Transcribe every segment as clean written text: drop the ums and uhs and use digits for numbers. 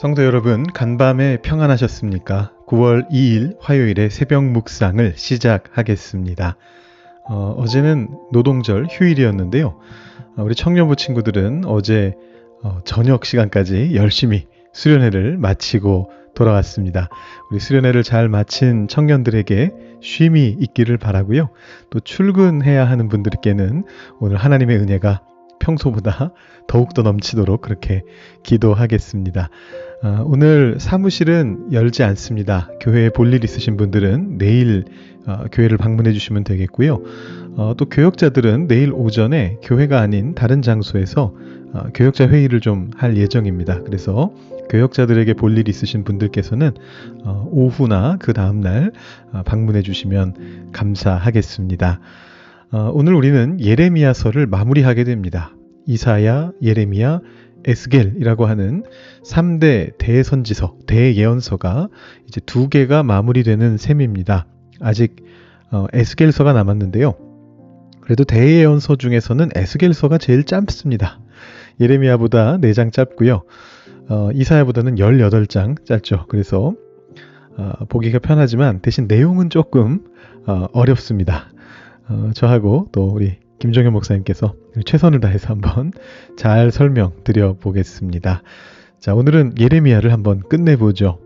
성도 여러분, 간밤에 평안하셨습니까? 9월 2일 화요일의 새벽 묵상을 시작하겠습니다. 어제는 노동절 휴일이었는데요. 우리 청년부 친구들은 어제 저녁 시간까지 열심히 수련회를 마치고 돌아왔습니다. 우리 수련회를 잘 마친 청년들에게 쉼이 있기를 바라고요. 또 출근해야 하는 분들께는 오늘 하나님의 은혜가 평소보다 더욱더 넘치도록 그렇게 기도하겠습니다. 오늘 사무실은 열지 않습니다. 교회에 볼 일 있으신 분들은 내일 교회를 방문해 주시면 되겠고요. 또 교역자들은 내일 오전에 교회가 아닌 다른 장소에서 교역자 회의를 좀 할 예정입니다. 그래서 교역자들에게 볼 일 있으신 분들께서는 오후나 그 다음날 방문해 주시면 감사하겠습니다. 오늘 우리는 예레미야서를 마무리하게 됩니다. 이사야, 예레미야, 에스겔이라고 하는 3대 대선지서, 대예언서가 이제 2개가 마무리되는 셈입니다. 아직 에스겔서가 남았는데요. 그래도 대예언서 중에서는 에스겔서가 제일 짧습니다. 예레미야보다 4장 짧고요. 이사야보다는 18장 짧죠. 그래서 보기가 편하지만 대신 내용은 조금 어렵습니다. 저하고 또 우리 김종현 목사님께서 최선을 다해서 한번 잘 설명드려 보겠습니다. 자, 오늘은 예레미야를 한번 끝내보죠.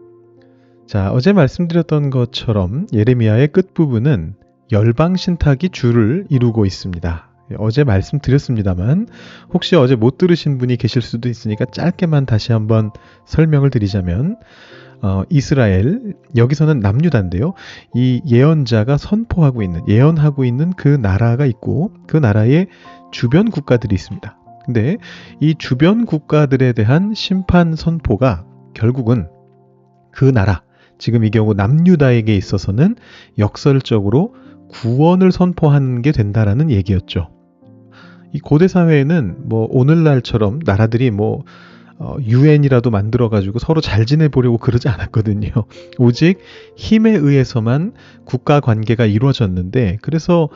자, 어제 말씀드렸던 것처럼 예레미야의 끝부분은 열방신탁이 주를 이루고 있습니다. 어제 말씀드렸습니다만 혹시 어제 못 들으신 분이 계실 수도 있으니까 짧게만 다시 한번 설명을 드리자면 이스라엘, 여기서는 남유다인데요. 이 예언자가 예언하고 있는 그 나라가 있고 그 나라의 주변 국가들이 있습니다. 근데 이 주변 국가들에 대한 심판 선포가 결국은 그 나라, 지금 이 경우 남유다에게 있어서는 역설적으로 구원을 선포하는 게 된다라는 얘기였죠. 이 고대 사회에는 오늘날처럼 나라들이 유엔이라도 만들어가지고 서로 잘 지내보려고 그러지 않았거든요. 오직 힘에 의해서만 국가 관계가 이루어졌는데 그래서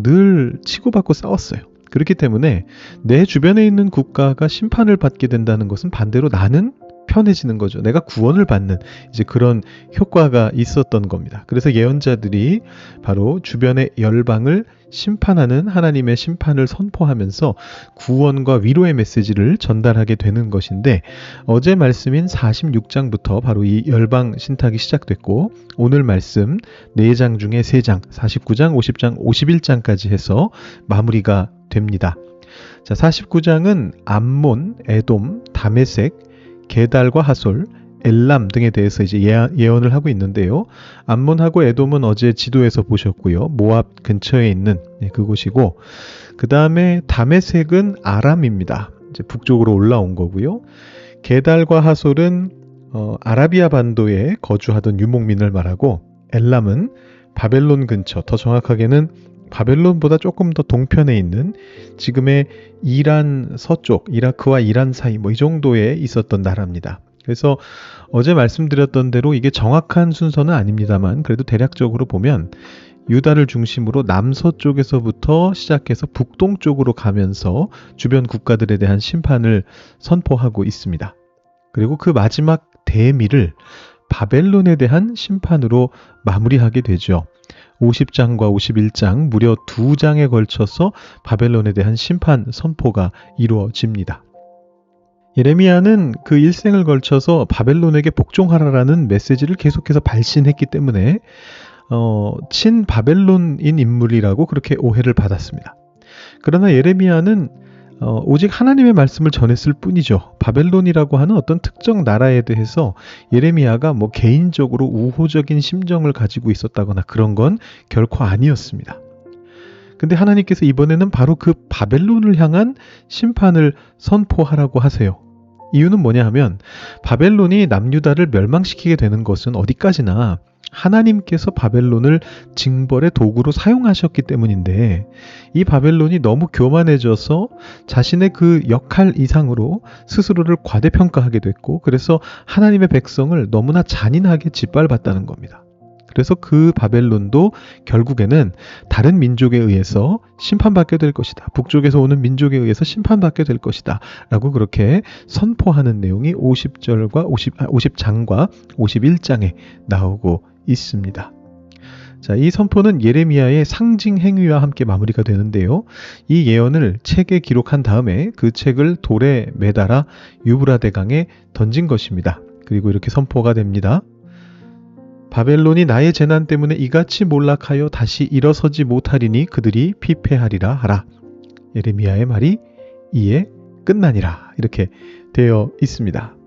늘 치고받고 싸웠어요. 그렇기 때문에 내 주변에 있는 국가가 심판을 받게 된다는 것은 반대로 나는 편해지는 거죠. 내가 구원을 받는 이제 그런 효과가 있었던 겁니다. 그래서 예언자들이 바로 주변의 열방을 심판하는 하나님의 심판을 선포하면서 구원과 위로의 메시지를 전달하게 되는 것인데 어제 말씀인 46장부터 바로 이 열방 신탁이 시작됐고 오늘 말씀 4장 중에 3장 49장, 50장, 51장까지 해서 마무리가 됩니다. 자, 49장은 암몬, 에돔, 다메섹, 게달과 하솔, 엘람 등에 대해서 이제 예언을 하고 있는데요. 암몬하고 에돔은 어제 지도에서 보셨고요. 모압 근처에 있는 그곳이고 그 다음에 다메섹은 아람입니다. 이제 북쪽으로 올라온 거고요. 게달과 하솔은 아라비아 반도에 거주하던 유목민을 말하고 엘람은 바벨론 근처, 더 정확하게는 바벨론보다 조금 더 동편에 있는 지금의 이란 서쪽, 이라크와 이란 사이 이 정도에 있었던 나라입니다. 그래서 어제 말씀드렸던 대로 이게 정확한 순서는 아닙니다만 그래도 대략적으로 보면 유다를 중심으로 남서쪽에서부터 시작해서 북동쪽으로 가면서 주변 국가들에 대한 심판을 선포하고 있습니다. 그리고 그 마지막 대미를 바벨론에 대한 심판으로 마무리하게 되죠. 50장과 51장 무려 2장에 걸쳐서 바벨론에 대한 심판 선포가 이루어집니다. 예레미야는 그 일생을 걸쳐서 바벨론에게 복종하라라는 메시지를 계속해서 발신했기 때문에 친바벨론인 인물이라고 그렇게 오해를 받았습니다. 그러나 예레미야는 오직 하나님의 말씀을 전했을 뿐이죠. 바벨론이라고 하는 어떤 특정 나라에 대해서 예레미야가 개인적으로 우호적인 심정을 가지고 있었다거나 그런 건 결코 아니었습니다. 근데 하나님께서 이번에는 바로 그 바벨론을 향한 심판을 선포하라고 하세요. 이유는 뭐냐 하면 바벨론이 남유다를 멸망시키게 되는 것은 어디까지나 하나님께서 바벨론을 징벌의 도구로 사용하셨기 때문인데 이 바벨론이 너무 교만해져서 자신의 그 역할 이상으로 스스로를 과대평가하게 됐고 그래서 하나님의 백성을 너무나 잔인하게 짓밟았다는 겁니다. 그래서 그 바벨론도 결국에는 다른 민족에 의해서 심판받게 될 것이다. 북쪽에서 오는 민족에 의해서 심판받게 될 것이다. 라고 그렇게 선포하는 내용이 50장과 51장에 나오고 있습니다. 자, 이 선포는 예레미야의 상징 행위와 함께 마무리가 되는데요. 이 예언을 책에 기록한 다음에 그 책을 돌에 매달아 유브라데 강에 던진 것입니다. 그리고 이렇게 선포가 됩니다. 바벨론이 나의 재난 때문에 이같이 몰락하여 다시 일어서지 못하리니 그들이 피폐하리라 하라. 예레미야의 말이 이에 끝나니라. 이렇게 되어 있습니다.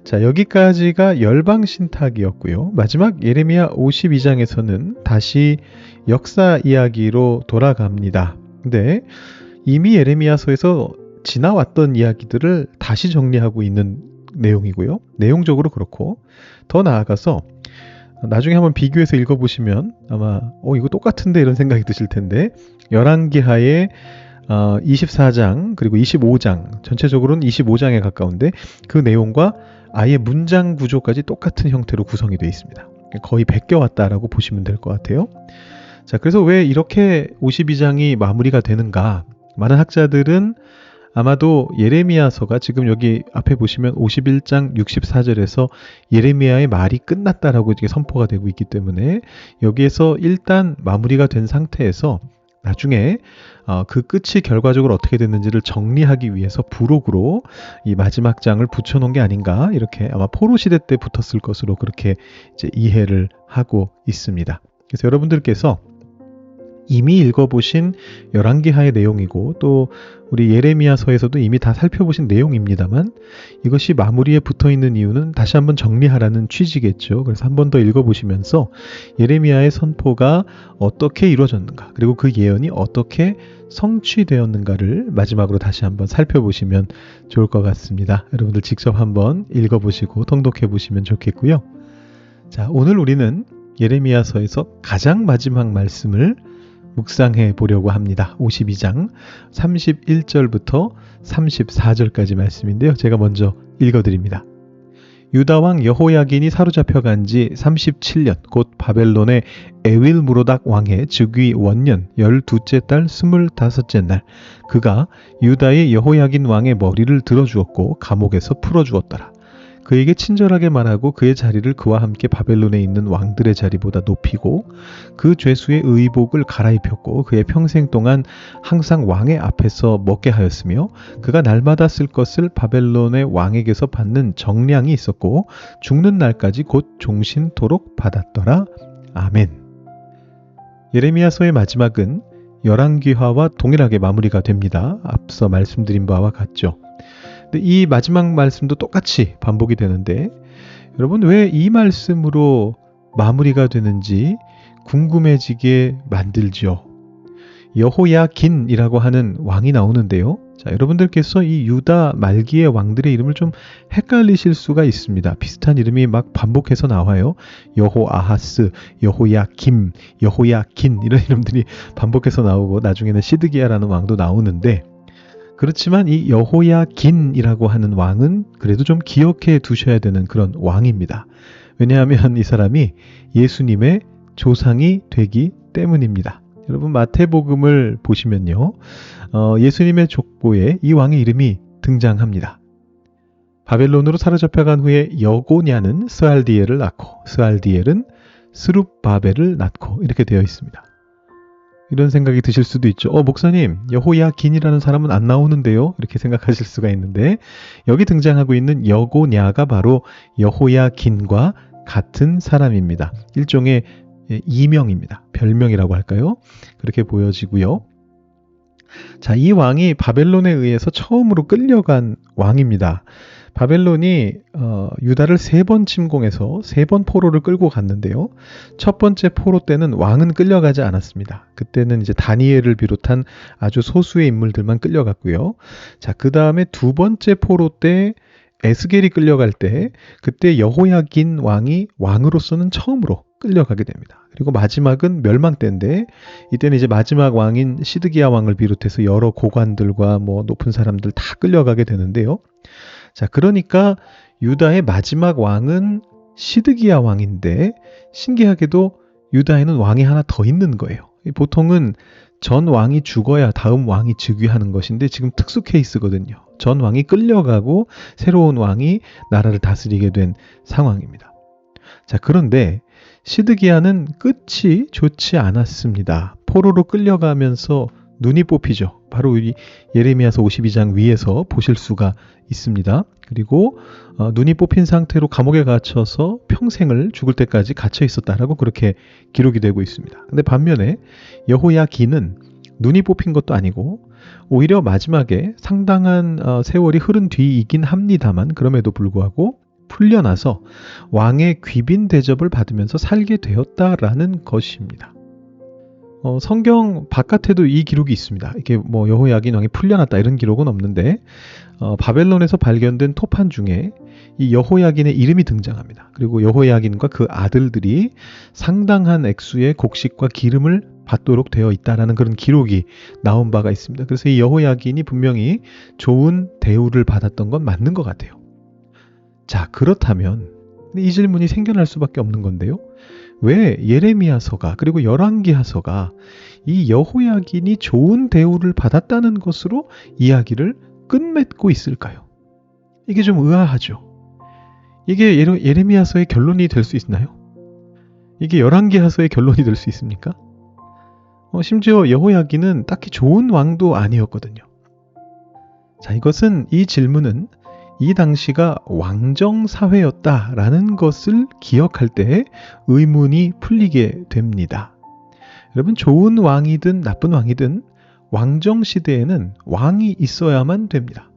자, 여기까지가 열방신탁이었고요. 마지막 예레미야 52장에서는 다시 역사 이야기로 돌아갑니다. 근데 이미 예레미야서에서 지나왔던 이야기들을 다시 정리하고 있는 내용이고요. 내용적으로 그렇고 더 나아가서 나중에 한번 비교해서 읽어보시면 아마 이거 똑같은데 이런 생각이 드실 텐데 열왕기하의 24장 그리고 25장 전체적으로는 25장에 가까운데 그 내용과 아예 문장 구조까지 똑같은 형태로 구성이 되어 있습니다. 거의 베껴왔다라고 보시면 될 것 같아요. 자, 그래서 왜 이렇게 52장이 마무리가 되는가? 많은 학자들은 아마도 예레미야서가 지금 여기 앞에 보시면 51장 64절에서 예레미야의 말이 끝났다라고 이렇게 선포가 되고 있기 때문에 여기에서 일단 마무리가 된 상태에서 나중에 그 끝이 결과적으로 어떻게 됐는지를 정리하기 위해서 부록으로 이 마지막 장을 붙여놓은 게 아닌가 이렇게 아마 포로 시대 때 붙었을 것으로 그렇게 이제 이해를 하고 있습니다. 그래서 여러분들께서 이미 읽어보신 열왕기하의 내용이고 또 우리 예레미야서에서도 이미 다 살펴보신 내용입니다만 이것이 마무리에 붙어있는 이유는 다시 한번 정리하라는 취지겠죠. 그래서 한 번 더 읽어보시면서 예레미야의 선포가 어떻게 이루어졌는가 그리고 그 예언이 어떻게 성취되었는가를 마지막으로 다시 한번 살펴보시면 좋을 것 같습니다. 여러분들 직접 한번 읽어보시고 통독해 보시면 좋겠고요. 자, 오늘 우리는 예레미야서에서 가장 마지막 말씀을 묵상해 보려고 합니다. 52장 31절부터 34절까지 말씀인데요. 제가 먼저 읽어드립니다. 유다왕 여호야긴이 사로잡혀간 지 37년 곧 바벨론의 에윌무로닥 왕의 즉위 원년 12째 달 25째 날 그가 유다의 여호야긴 왕의 머리를 들어주었고 감옥에서 풀어주었더라. 그에게 친절하게 말하고 그의 자리를 그와 함께 바벨론에 있는 왕들의 자리보다 높이고 그 죄수의 의복을 갈아입혔고 그의 평생 동안 항상 왕의 앞에서 먹게 하였으며 그가 날마다 쓸 것을 바벨론의 왕에게서 받는 정량이 있었고 죽는 날까지 곧 종신토록 받았더라. 아멘. 예레미야서의 마지막은 열왕기하와 동일하게 마무리가 됩니다. 앞서 말씀드린 바와 같죠. 이 마지막 말씀도 똑같이 반복이 되는데 여러분 왜 이 말씀으로 마무리가 되는지 궁금해지게 만들죠. 여호야긴이라고 하는 왕이 나오는데요. 자, 여러분들께서 이 유다 말기의 왕들의 이름을 좀 헷갈리실 수가 있습니다. 비슷한 이름이 막 반복해서 나와요. 여호아하스, 여호야김, 여호야긴 이런 이름들이 반복해서 나오고 나중에는 시드기야라는 왕도 나오는데 그렇지만 이 여호야긴이라고 하는 왕은 그래도 좀 기억해 두셔야 되는 그런 왕입니다. 왜냐하면 이 사람이 예수님의 조상이 되기 때문입니다. 여러분 마태복음을 보시면요. 예수님의 족보에 이 왕의 이름이 등장합니다. 바벨론으로 사로잡혀간 후에 여고냐는 스알디엘을 낳고 스알디엘은 스룹바벨을 낳고 이렇게 되어 있습니다. 이런 생각이 드실 수도 있죠. 목사님, 여호야긴이라는 사람은 안 나오는데요? 이렇게 생각하실 수가 있는데 여기 등장하고 있는 여고냐가 바로 여호야긴과 같은 사람입니다. 일종의 이명입니다. 별명이라고 할까요? 그렇게 보여지고요. 자, 이 왕이 바벨론에 의해서 처음으로 끌려간 왕입니다. 바벨론이 유다를 3번 침공해서 3번 포로를 끌고 갔는데요. 첫 번째 포로 때는 왕은 끌려가지 않았습니다. 그때는 이제 다니엘을 비롯한 아주 소수의 인물들만 끌려갔고요. 자, 그 다음에 두 번째 포로 때 에스겔이 끌려갈 때 그때 여호야긴 왕이 왕으로서는 처음으로 끌려가게 됩니다. 그리고 마지막은 멸망 때인데 이때는 이제 마지막 왕인 시드기야 왕을 비롯해서 여러 고관들과 높은 사람들 다 끌려가게 되는데요. 자, 그러니까 유다의 마지막 왕은 시드기야 왕인데 신기하게도 유다에는 왕이 하나 더 있는 거예요. 보통은 전 왕이 죽어야 다음 왕이 즉위하는 것인데 지금 특수 케이스거든요. 전 왕이 끌려가고 새로운 왕이 나라를 다스리게 된 상황입니다. 자, 그런데 시드기야는 끝이 좋지 않았습니다. 포로로 끌려가면서 눈이 뽑히죠. 바로 이 예레미야서 52장 위에서 보실 수가 있습니다. 그리고 눈이 뽑힌 상태로 감옥에 갇혀서 평생을 죽을 때까지 갇혀 있었다라고 그렇게 기록이 되고 있습니다. 근데 반면에 여호야긴은 눈이 뽑힌 것도 아니고 오히려 마지막에 상당한 세월이 흐른 뒤이긴 합니다만 그럼에도 불구하고 풀려나서 왕의 귀빈 대접을 받으면서 살게 되었다라는 것입니다. 성경 바깥에도 이 기록이 있습니다. 이게 뭐 여호야긴 왕이 풀려났다 이런 기록은 없는데 바벨론에서 발견된 토판 중에 이 여호야긴의 이름이 등장합니다. 그리고 여호야긴과 그 아들들이 상당한 액수의 곡식과 기름을 받도록 되어 있다라는 그런 기록이 나온 바가 있습니다. 그래서 이 여호야긴이 분명히 좋은 대우를 받았던 건 맞는 것 같아요. 자, 그렇다면 이 질문이 생겨날 수밖에 없는 건데요. 왜 예레미야서가 그리고 열왕기하서가 이 여호야긴이 좋은 대우를 받았다는 것으로 이야기를 끝맺고 있을까요? 이게 좀 의아하죠. 이게 예레미야서의 결론이 될 수 있나요? 이게 열왕기하서의 결론이 될 수 있습니까? 심지어 여호야긴은 딱히 좋은 왕도 아니었거든요. 자, 이 질문은 이 당시가 왕정사회였다라는 것을 기억할 때 의문이 풀리게 됩니다. 여러분, 좋은 왕이든 나쁜 왕이든 왕정시대에는 왕이 있어야만 됩니다.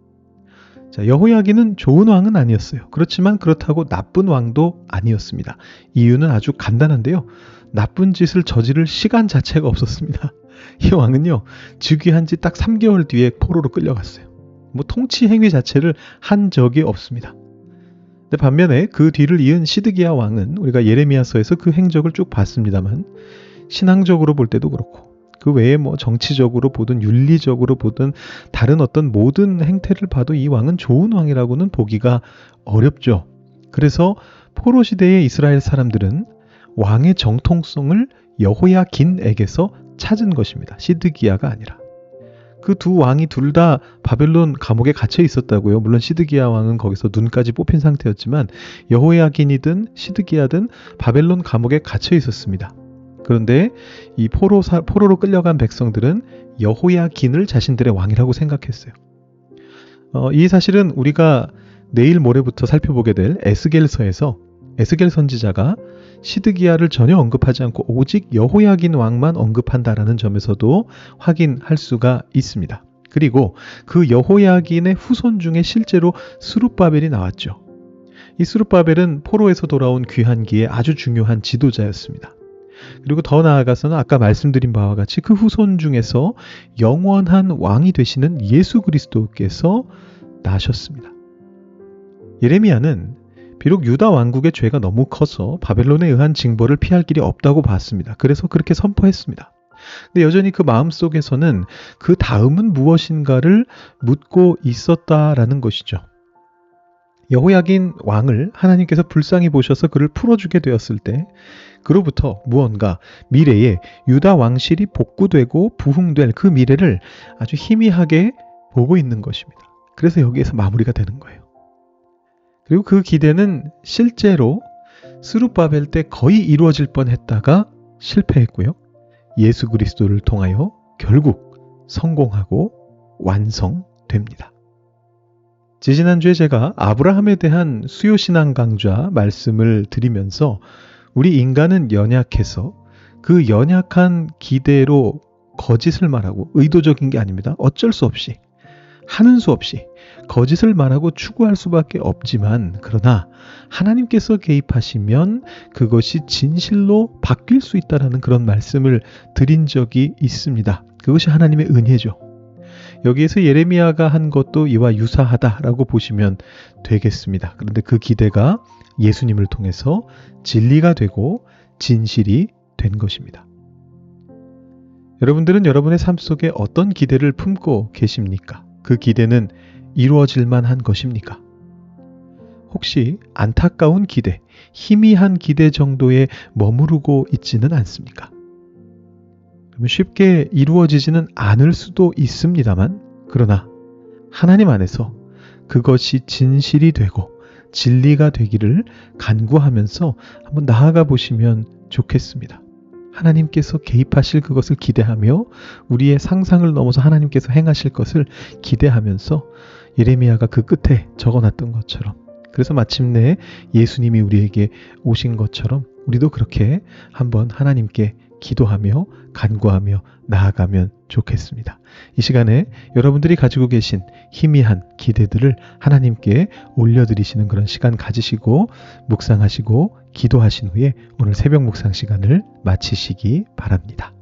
자, 여호야긴은 좋은 왕은 아니었어요. 그렇지만 그렇다고 나쁜 왕도 아니었습니다. 이유는 아주 간단한데요. 나쁜 짓을 저지를 시간 자체가 없었습니다. 이 왕은요, 즉위한 지 딱 3개월 뒤에 포로로 끌려갔어요. 통치 행위 자체를 한 적이 없습니다. 근데 반면에 그 뒤를 이은 시드기야 왕은 우리가 예레미야서에서 그 행적을 쭉 봤습니다만 신앙적으로 볼 때도 그렇고 그 외에 정치적으로 보든 윤리적으로 보든 다른 어떤 모든 행태를 봐도 이 왕은 좋은 왕이라고는 보기가 어렵죠. 그래서 포로 시대의 이스라엘 사람들은 왕의 정통성을 여호야긴에게서 찾은 것입니다. 시드기야가 아니라. 그 두 왕이 둘 다 바벨론 감옥에 갇혀 있었다고요. 물론 시드기야 왕은 거기서 눈까지 뽑힌 상태였지만 여호야긴이든 시드기야든 바벨론 감옥에 갇혀 있었습니다. 그런데 이 포로로 끌려간 백성들은 여호야긴을 자신들의 왕이라고 생각했어요. 이 사실은 우리가 내일 모레부터 살펴보게 될 에스겔서에서 에스겔 선지자가 시드기야를 전혀 언급하지 않고 오직 여호야긴 왕만 언급한다라는 점에서도 확인할 수가 있습니다. 그리고 그 여호야긴의 후손 중에 실제로 스룹바벨이 나왔죠. 이 스룹바벨은 포로에서 돌아온 귀환기의 아주 중요한 지도자였습니다. 그리고 더 나아가서는 아까 말씀드린 바와 같이 그 후손 중에서 영원한 왕이 되시는 예수 그리스도께서 나셨습니다. 예레미야는 비록 유다 왕국의 죄가 너무 커서 바벨론에 의한 징벌을 피할 길이 없다고 봤습니다. 그래서 그렇게 선포했습니다. 근데 여전히 그 마음속에서는 그 다음은 무엇인가를 묻고 있었다라는 것이죠. 여호야긴 왕을 하나님께서 불쌍히 보셔서 그를 풀어주게 되었을 때 그로부터 무언가 미래에 유다 왕실이 복구되고 부흥될 그 미래를 아주 희미하게 보고 있는 것입니다. 그래서 여기에서 마무리가 되는 거예요. 그리고 그 기대는 실제로 스룹바벨 때 거의 이루어질 뻔했다가 실패했고요. 예수 그리스도를 통하여 결국 성공하고 완성됩니다. 지지난주에 제가 아브라함에 대한 수요신앙 강좌 말씀을 드리면서 우리 인간은 연약해서 그 연약한 기대로 거짓을 말하고 의도적인 게 아닙니다. 어쩔 수 없이 하는 수 없이 거짓을 말하고 추구할 수밖에 없지만 그러나 하나님께서 개입하시면 그것이 진실로 바뀔 수 있다는 그런 말씀을 드린 적이 있습니다. 그것이 하나님의 은혜죠. 여기에서 예레미야가 한 것도 이와 유사하다라고 보시면 되겠습니다. 그런데 그 기대가 예수님을 통해서 진리가 되고 진실이 된 것입니다. 여러분들은 여러분의 삶 속에 어떤 기대를 품고 계십니까? 그 기대는 이루어질 만한 것입니까? 혹시 안타까운 기대, 희미한 기대 정도에 머무르고 있지는 않습니까? 그러면 쉽게 이루어지지는 않을 수도 있습니다만, 그러나 하나님 안에서 그것이 진실이 되고 진리가 되기를 간구하면서 한번 나아가 보시면 좋겠습니다. 하나님께서 개입하실 그것을 기대하며 우리의 상상을 넘어서 하나님께서 행하실 것을 기대하면서 예레미야가 그 끝에 적어놨던 것처럼, 그래서 마침내 예수님이 우리에게 오신 것처럼 우리도 그렇게 한번 하나님께 기도하며 간구하며 나아가면 좋겠습니다. 이 시간에 여러분들이 가지고 계신 희미한 기대들을 하나님께 올려드리시는 그런 시간 가지시고 묵상하시고 기도하신 후에 오늘 새벽 묵상 시간을 마치시기 바랍니다.